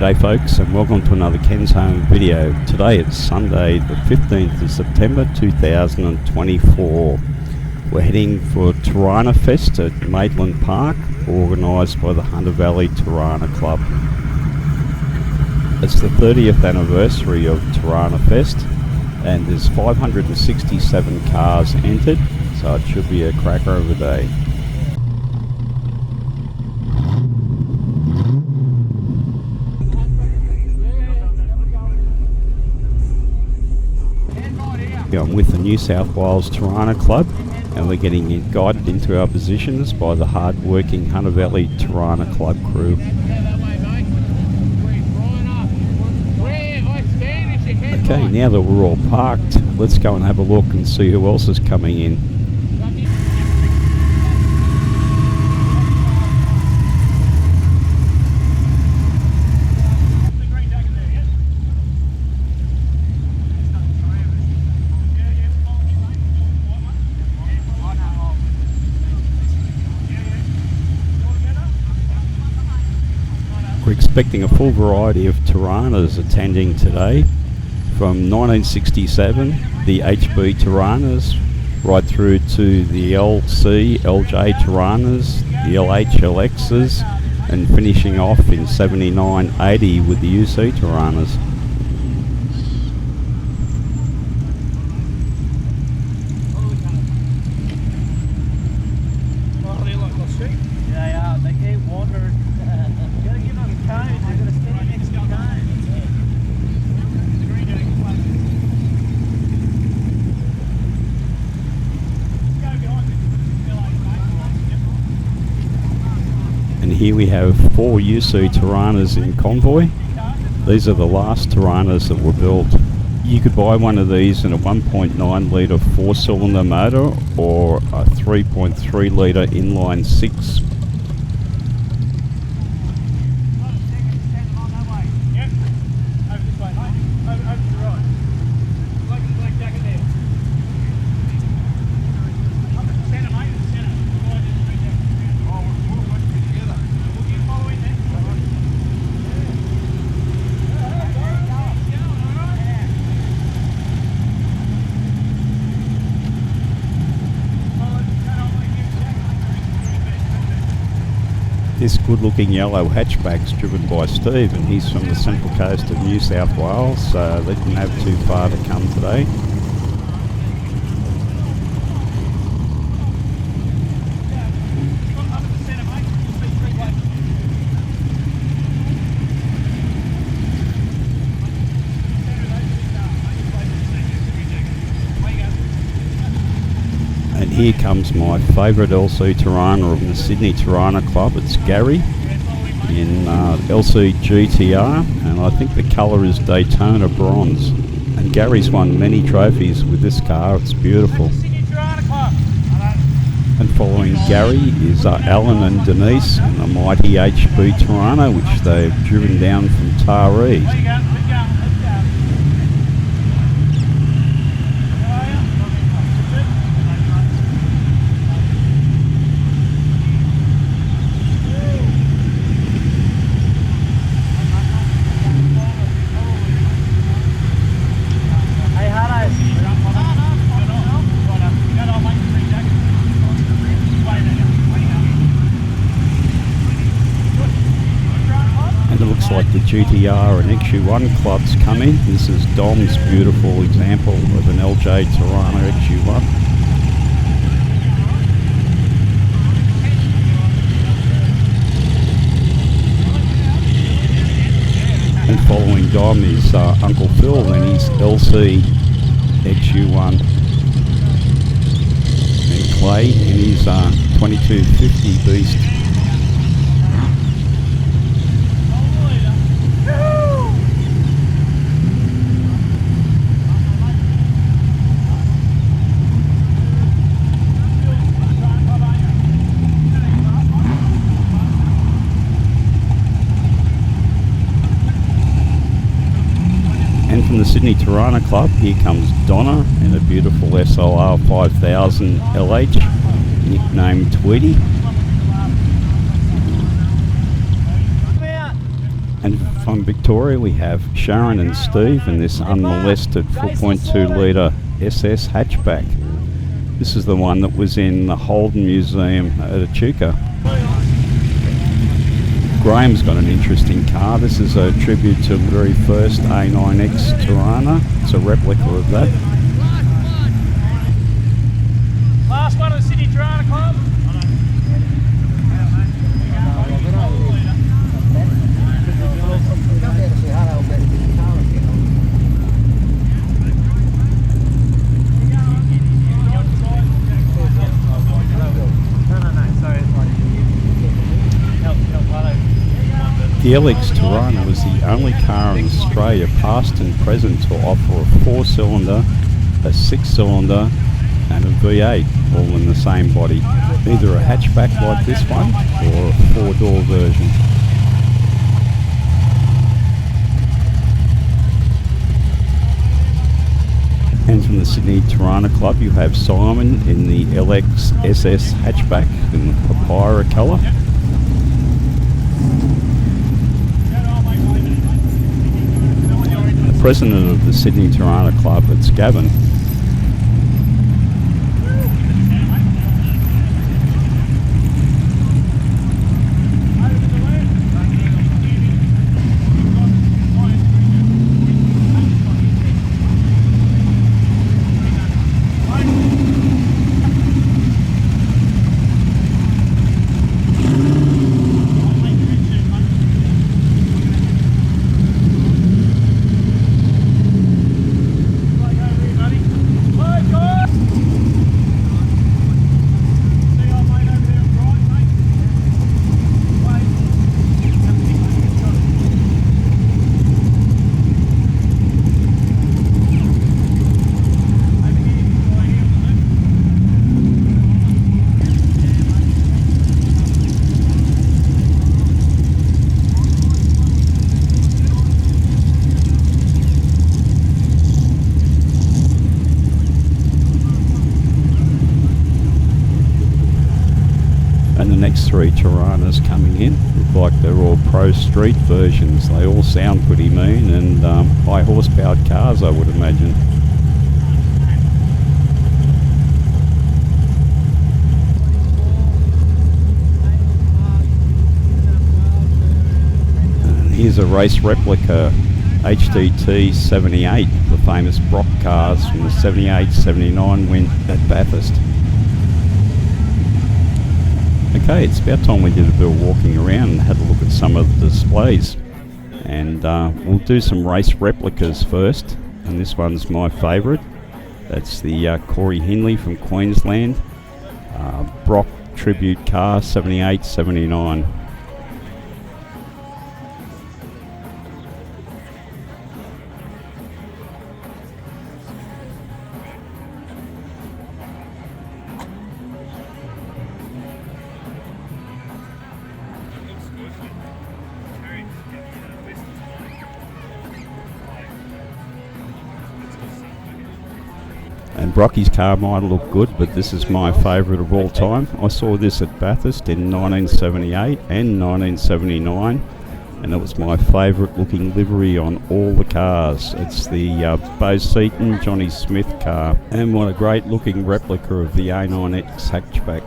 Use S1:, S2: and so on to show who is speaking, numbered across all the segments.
S1: G'day folks, and welcome to another Ken's Home video. Today it's Sunday the 15th of September 2024. We're heading for Toranafest at Maitland Park, organised by the Hunter Valley Torana Club. It's the 30th anniversary of Toranafest and there's 567 cars entered, so it should be a cracker of a day. I'm with the New South Wales Torana Club and we're getting guided into our positions by the hard-working Hunter Valley Torana Club crew. Okay, now that we're all parked, let's go and have a look and see who else is coming in. We're expecting a full variety of Toranas attending today, from 1967, the HB Toranas, right through to the LC, LJ Toranas, the LH LXs, and finishing off in 79-80 with the UC Toranas. And here we have 4 UC Toranas in convoy. These are the last Toranas that were built. You could buy one of these in a 1.9 litre 4-cylinder motor or a 3.3 litre inline 6. This good-looking yellow hatchback's driven by Steve, and he's from the central coast of New South Wales, so they didn't have too far to come today. And here comes my favourite LC Torana of the Sydney Torana Club. It's Gary in LC GTR, and I think the colour is Daytona Bronze. And Gary's won many trophies with this car. It's beautiful. And following Gary is Alan and Denise in the mighty HB Torana, which they've driven down from Taree. Like the GTR and XU1 clubs come in. This is Dom's beautiful example of an LJ Torana XU1. And following Dom is Uncle Phil and his LC XU1. And Clay in his 2250 Beast. And from the Sydney Torana Club, here comes Donna in a beautiful SLR 5000 LH, nicknamed Tweety. And from Victoria we have Sharon and Steve in this unmolested 4.2 litre SS Hatchback. This is the one that was in the Holden Museum at Echuca. Graham's got an interesting car. This is a tribute to the very first A9X Torana. It's a replica of that.
S2: Last one of the Sydney Torana Club.
S1: The LX Torana was the only car in Australia, past and present, to offer a 4-cylinder, a 6-cylinder and a V8 all in the same body. Either a hatchback like this one or a 4-door version. And from the Sydney Torana Club you have Simon in the LX SS Hatchback in the papyrus colour. The president of the Sydney Torana Club, it's Gavin. Next 3 Toranas coming in look like they're all pro street versions. They all sound pretty mean and high horsepower cars, I would imagine. And here's a race replica HDT 78, the famous Brock cars from the 78-79 win at Bathurst. Okay, it's about time we did a bit of walking around and had a look at some of the displays. And we'll do some race replicas first. And this one's my favourite. That's the Corey Hindley from Queensland. Brock Tribute car 78-79. And Brocky's car might look good, but this is my favourite of all time. I saw this at Bathurst in 1978 and 1979, and it was my favourite looking livery on all the cars. It's the Bo Seaton Johnny Smith car, and what a great looking replica of the A9X hatchback.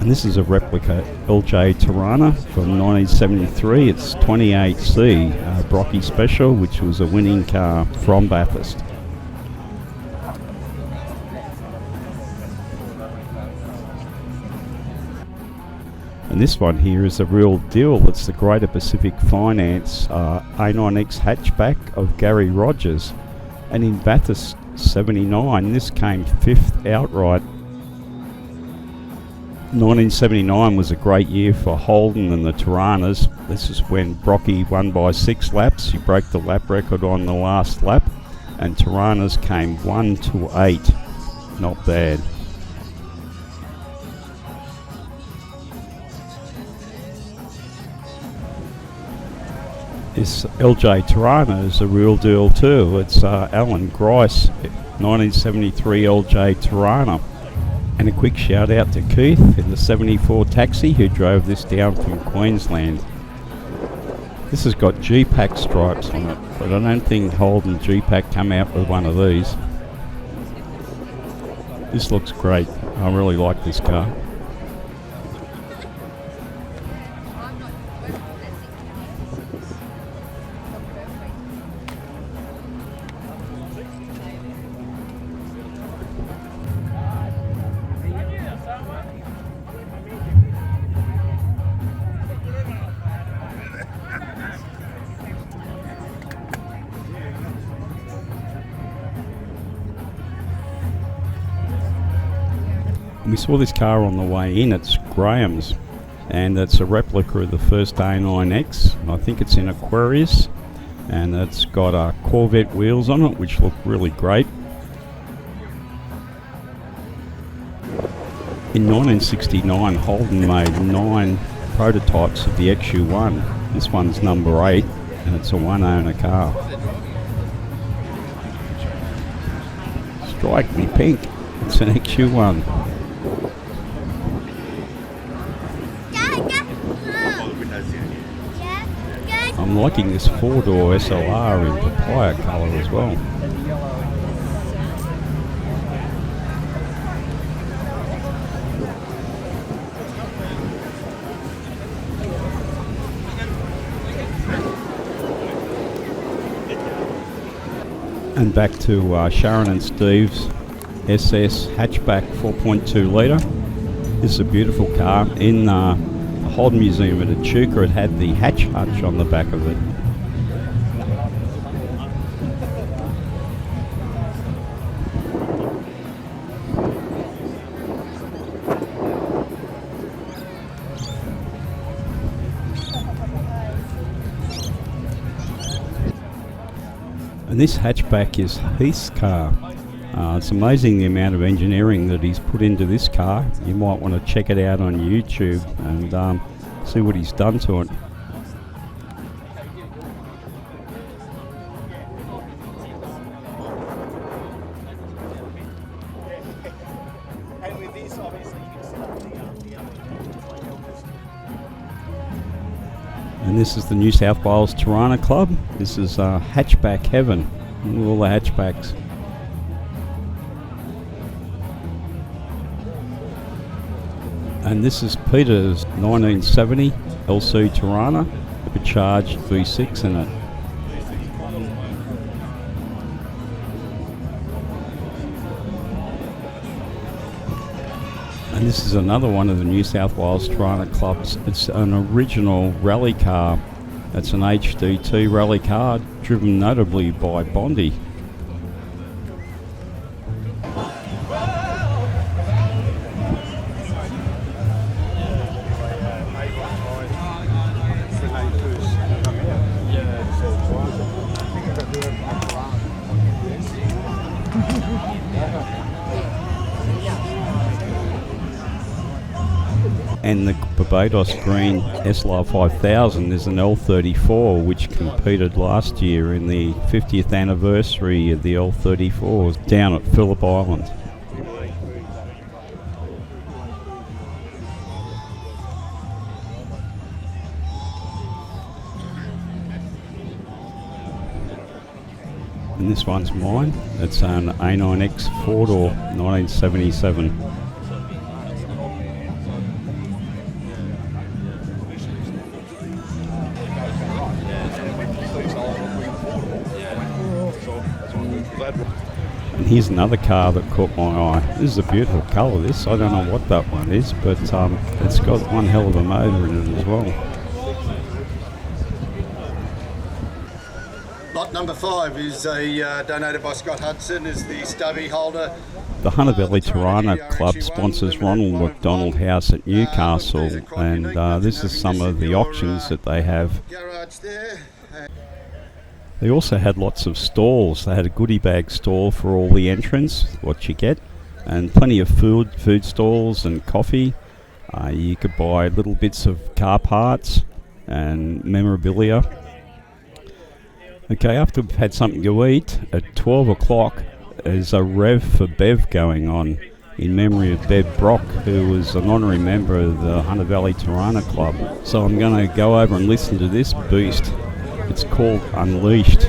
S1: And this is a replica LJ Torana from 1973. It's 28C Brocky Special, which was a winning car from Bathurst. And this one here is a real deal. It's the Greater Pacific Finance A9X hatchback of Gary Rogers. And in Bathurst 79, this came 5th outright. 1979 was a great year for Holden and the Toranas. This is when Brocky won by 6 laps. He broke the lap record on the last lap, and Toranas came 1 to 8. Not bad. This LJ Torana is a real deal too. It's Alan Grice, 1973 LJ Torana. And a quick shout out to Keith in the 74 taxi who drove this down from Queensland. This has got G-Pack stripes on it, but I don't think Holden G-Pack come out with one of these. This looks great. I really like this car. We saw this car on the way in. It's Graham's, and it's a replica of the first A9X. I think it's in Aquarius, and it's got Corvette wheels on it, which look really great. In 1969, Holden made 9 prototypes of the XU1. This one's number 8, and it's a one-owner car. Strike me pink. It's an XU1. I'm liking this 4-door SLR in papaya colour as well. And back to Sharon and Steve's SS Hatchback 4.2 litre. This is a beautiful car. In the Holden Museum at Echuca, it had the hatch hutch on the back of it. And this hatchback is Heath's car. It's amazing the amount of engineering that he's put into this car. You might want to check it out on YouTube and see what he's done to it. And this is the New South Wales Torana Club. This is hatchback heaven. All the hatchbacks. And this is Peter's 1970 UC Torana with a charged V6 in it. And this is another one of the New South Wales Torana clubs. It's an original rally car. It's an HDT rally car driven notably by Bondi. And the Barbados Green SLR 5000 is an L34 which competed last year in the 50th anniversary of the L34s down at Phillip Island. And this one's mine. It's an A9X 4-door 1977. And here's another car that caught my eye. This is a beautiful colour, this. I don't know what that one is, but it's got one hell of a motor in it as well.
S3: Lot number 5 is donated by Scott Hudson, is the stubby holder.
S1: The Hunter Valley Torana Club sponsors Ronald McDonald House at Newcastle, and this is some of the auctions that they have.
S3: Garage there.
S1: They also had lots of stalls. They had a goodie bag stall for all the entrants, what you get, and plenty of food stalls and coffee. You could buy little bits of car parts and memorabilia. Okay, after we've had something to eat, at 12 o'clock there's a Rev for Bev going on in memory of Bev Brock, who was an honorary member of the Hunter Valley Torana Club. So I'm going to go over and listen to this beast. It's called Unleashed.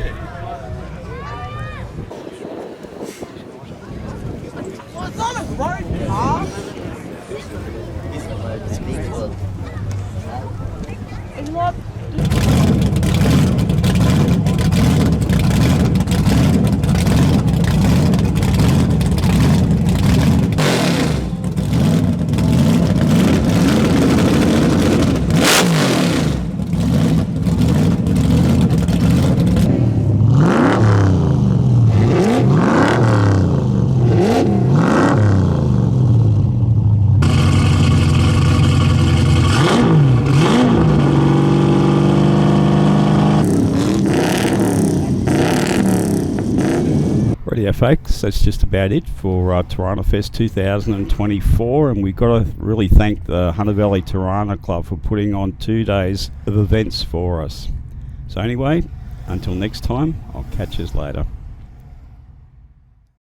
S1: Yeah, folks, that's just about it for Toranafest 2024, and we've got to really thank the Hunter Valley Torana Club for putting on 2 days of events for us. So anyway, until next time, I'll catch you later.